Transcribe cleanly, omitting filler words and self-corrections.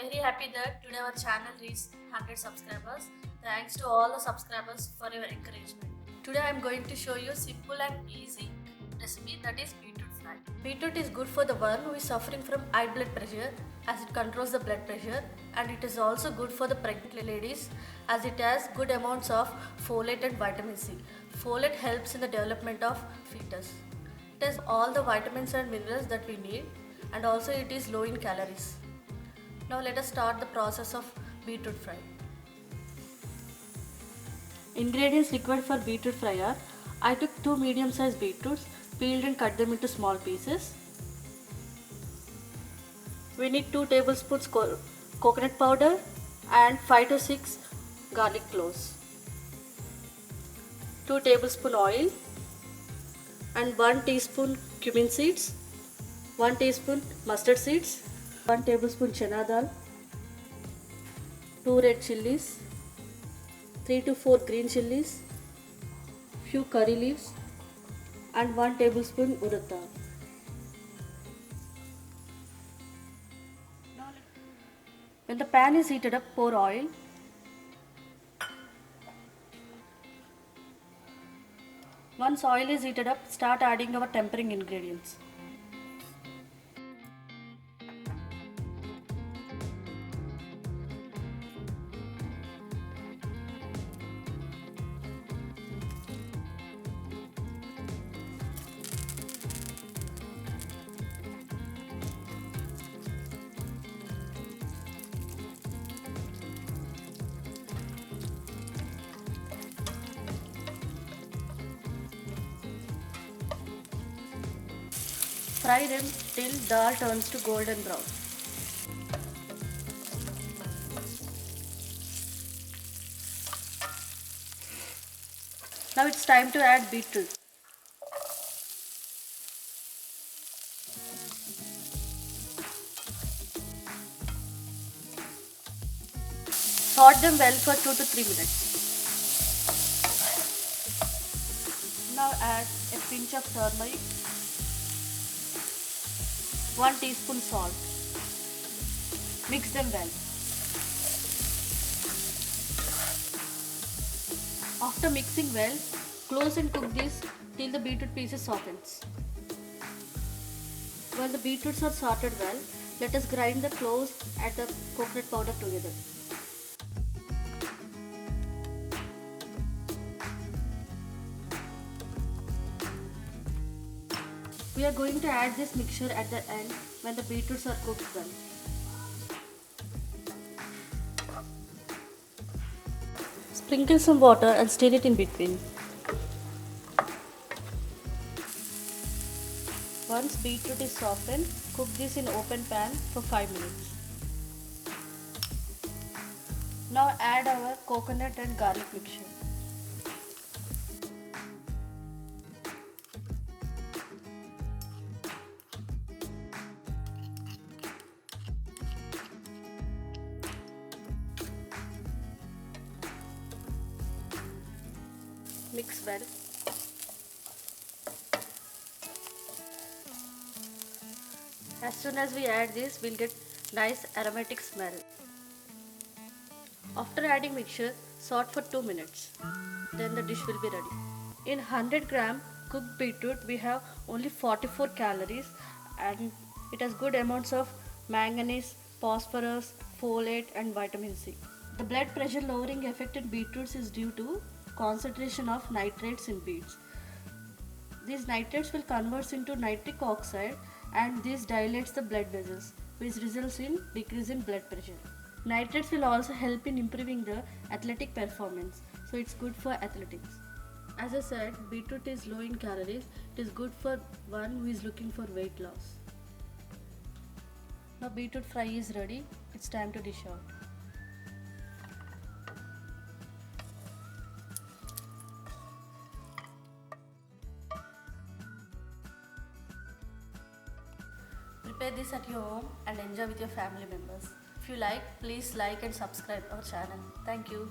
very happy that today our channel reached 100 subscribers. Thanks to all the subscribers for your encouragement. Today I am going to show you simple and easy recipe, that is beetroot fry. Beetroot is good for the one who is suffering from high blood pressure as it controls the blood pressure, and it is also good for the pregnant ladies as it has good amounts of folate and vitamin C. Folate helps in the development of fetus. It has all the vitamins and minerals that we need, and also it is low in calories. Now let us start the process of beetroot fry. Ingredients required for beetroot fry are: I took 2 medium sized beetroots, peeled and cut them into small pieces. We need 2 tablespoons coconut powder and 5 to 6 garlic cloves, 2 tablespoon oil and 1 teaspoon cumin seeds, 1 teaspoon mustard seeds, 1 tablespoon chana dal, 2 red chilies, 3 to 4 green chilies, few curry leaves and 1 tablespoon urad dal. When the pan is heated up, pour oil. Once oil is heated up, start adding our tempering ingredients. Fry them till dal turns to golden brown. Now it's time to add beetroot. Saute them well for 2 to 3 minutes. Now add a pinch of turmeric, 1 teaspoon salt. Mix them well. After mixing well, close and cook this till the beetroot pieces softens. While the beetroots are sorted well, let us grind the cloves and the coconut powder together. We are going to add this mixture at the end when the beetroots are cooked well. Sprinkle some water and stir it in between. Once beetroot is softened, cook this in open pan for 5 minutes. Now add our coconut and garlic mixture. Mix well. As soon as we add this, we'll get nice aromatic smell. After adding mixture, saute for 2 minutes. Then the dish will be ready. In 100 gram cooked beetroot, we have only 44 calories and it has good amounts of manganese, phosphorus, folate and vitamin C. The blood pressure lowering effect in beetroots is due to concentration of nitrates in beets. These nitrates will convert into nitric oxide and this dilates the blood vessels, which results in decrease in blood pressure. Nitrates will also help in improving the athletic performance, so it's good for athletics. As I said, beetroot is low in calories. It is good for one who is looking for weight loss. Now beetroot fry is ready. It's time to dish out. Prepare this at your home and enjoy with your family members. If you like, please like and subscribe our channel. Thank you.